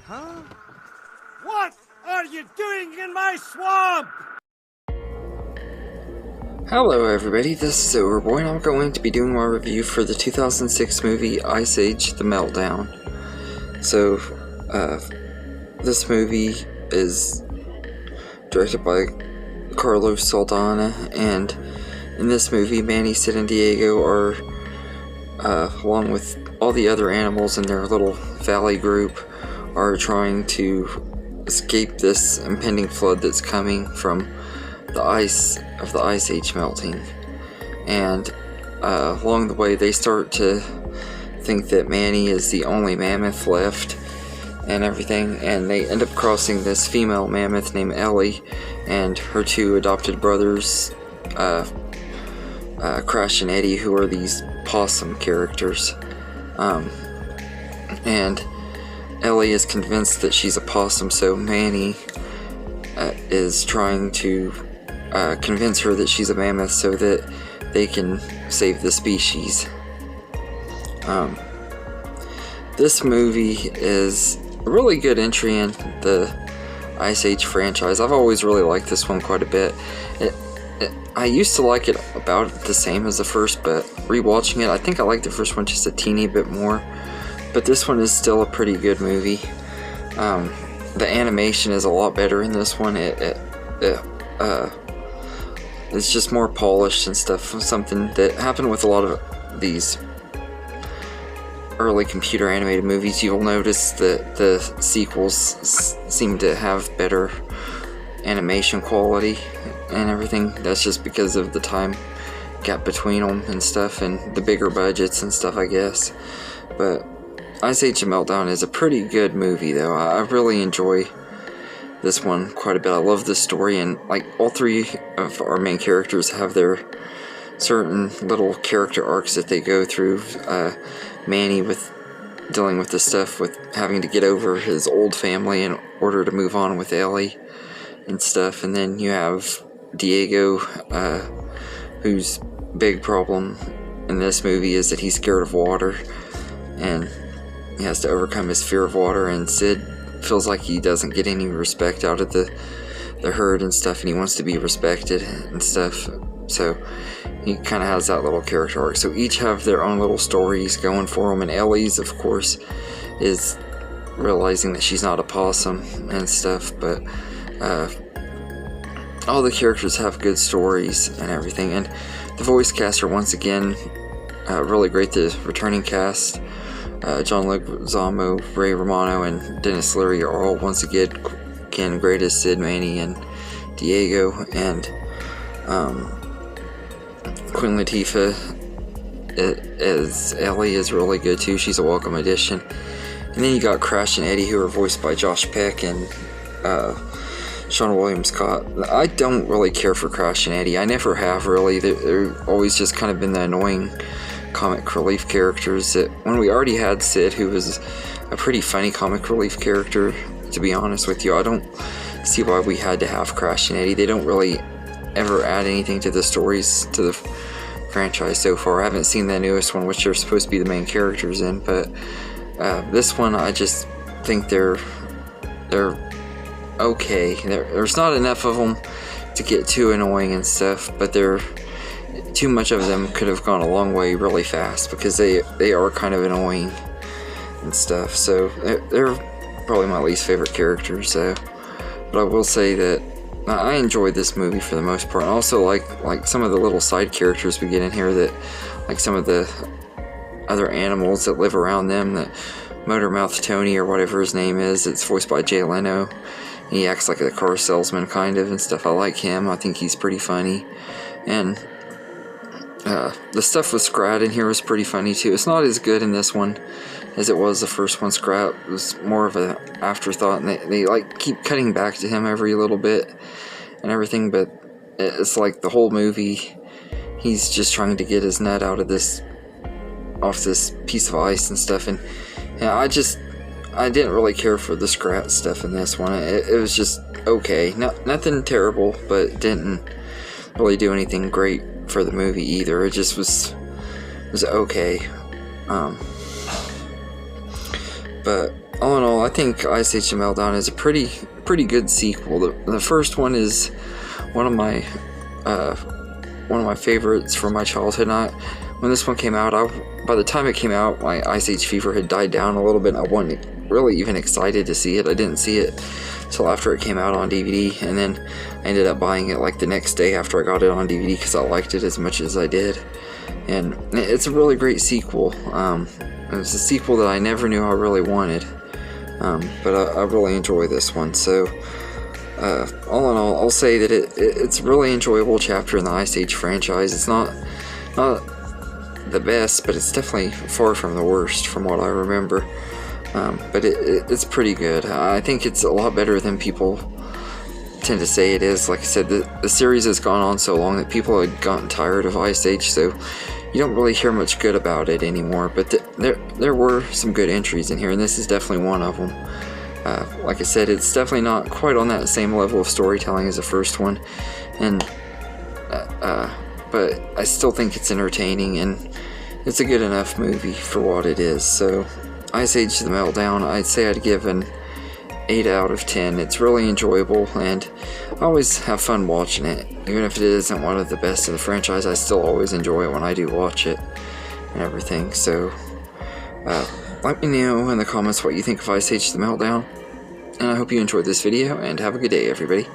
Huh? What are you doing in my swamp? Hello everybody, this is Overboy and I'm going to be doing my review for the 2006 movie Ice Age: The Meltdown. So, this movie is directed by Carlos Saldana, and in this movie Manny, Sid, and Diego are, along with all the other animals in their little valley group, are trying to escape this impending flood that's coming from the ice of the Ice Age melting. And along the way they start to think that Manny is the only mammoth left and everything, and they end up crossing this female mammoth named Ellie and her two adopted brothers, Crash and Eddie, who are these possum characters. And Ellie is convinced that she's a possum, so Manny is trying to convince her that she's a mammoth so that they can save the species. This movie is a really good entry in the Ice Age franchise. I've always really liked this one quite a bit. I used to like it about the same as the first, but rewatching it, I think I like the first one just a teeny bit more. But this one is still a pretty good movie. The animation is a lot better in this one. It's just more polished and stuff. Something that happened with a lot of these early computer animated movies. You'll notice that the sequels seem to have better animation quality and everything. That's just because of the time gap between them and stuff, and the bigger budgets and stuff, I guess. But Ice Age: The Meltdown is a pretty good movie, though. I really enjoy this one quite a bit. I love the story, and like all three of our main characters have their certain little character arcs that they go through. Manny with dealing with the stuff with having to get over his old family in order to move on with Ellie and stuff, and then you have Diego, whose big problem in this movie is that he's scared of water and he has to overcome his fear of water, and Sid feels like he doesn't get any respect out of the herd and stuff, and he wants to be respected and stuff, so he kind of has that little character arc. So each have their own little stories going for them, and Ellie's, of course, is realizing that she's not a possum and stuff, but all the characters have good stories and everything, and the voice cast are once again really great. The returning cast, John Leguizamo, Ray Romano, and Dennis Leary are all once again great as Sid, Manny, and Diego, and Queen Latifah as Ellie is really good too. She's a welcome addition. And then you got Crash and Eddie, who are voiced by Josh Peck and Sean William Scott. I don't really care for Crash and Eddie. I never have, really. They're always just kind of been the annoying comic relief characters that, when we already had Sid, who was a pretty funny comic relief character, to be honest with you, I don't see why we had to have Crash and Eddie. They don't really ever add anything to the stories, to the franchise so far. I haven't seen the newest one, which they're supposed to be the main characters in, but this one, I just think they're okay. There's not enough of them to get too annoying and stuff, but too much of them could have gone a long way really fast, because they are kind of annoying and stuff. So they're probably my least favorite characters, but I will say that I enjoyed this movie for the most part. I also like some of the little side characters we get in here, that like some of the other animals that live around them. The Motormouth Tony, or whatever his name is, it's voiced by Jay Leno. He acts like a car salesman kind of and stuff. I like him. I think he's pretty funny. And the stuff with Scrat in here was pretty funny too. It's not as good in this one as it was the first one. Scrat was more of an afterthought, and they like keep cutting back to him every little bit and everything, but it's like the whole movie he's just trying to get his nut off this piece of ice and stuff. And I didn't really care for the Scrat stuff in this one. It was just okay. Nothing terrible, but didn't really do anything great for the movie either. It just was okay. But all in all, I think Ice Age: The Meltdown is a pretty good sequel. The first one is one of my favorites from my childhood. When this one came out, by the time it came out, my Ice Age fever had died down a little bit. I wasn't really even excited to see it. I didn't see it till after it came out on DVD, and then I ended up buying it like the next day after I got it on DVD because I liked it as much as I did. And it's a really great sequel. It's a sequel that I never knew I really wanted, but I really enjoy this one. So all in all, I'll say that it's a really enjoyable chapter in the Ice Age franchise. It's not the best, but it's definitely far from the worst from what I remember. But it's pretty good. I think it's a lot better than people tend to say it is. Like I said, the series has gone on so long that people had gotten tired of Ice Age, so you don't really hear much good about it anymore. But there were some good entries in here, and this is definitely one of them. Like I said, it's definitely not quite on that same level of storytelling as the first one, but I still think it's entertaining, and it's a good enough movie for what it is. So Ice Age: The Meltdown, I'd say I'd give an 8 out of 10. It's really enjoyable, and I always have fun watching it. Even if it isn't one of the best in the franchise, I still always enjoy it when I do watch it and everything. So let me know in the comments what you think of Ice Age: The Meltdown, and I hope you enjoyed this video, and have a good day, everybody.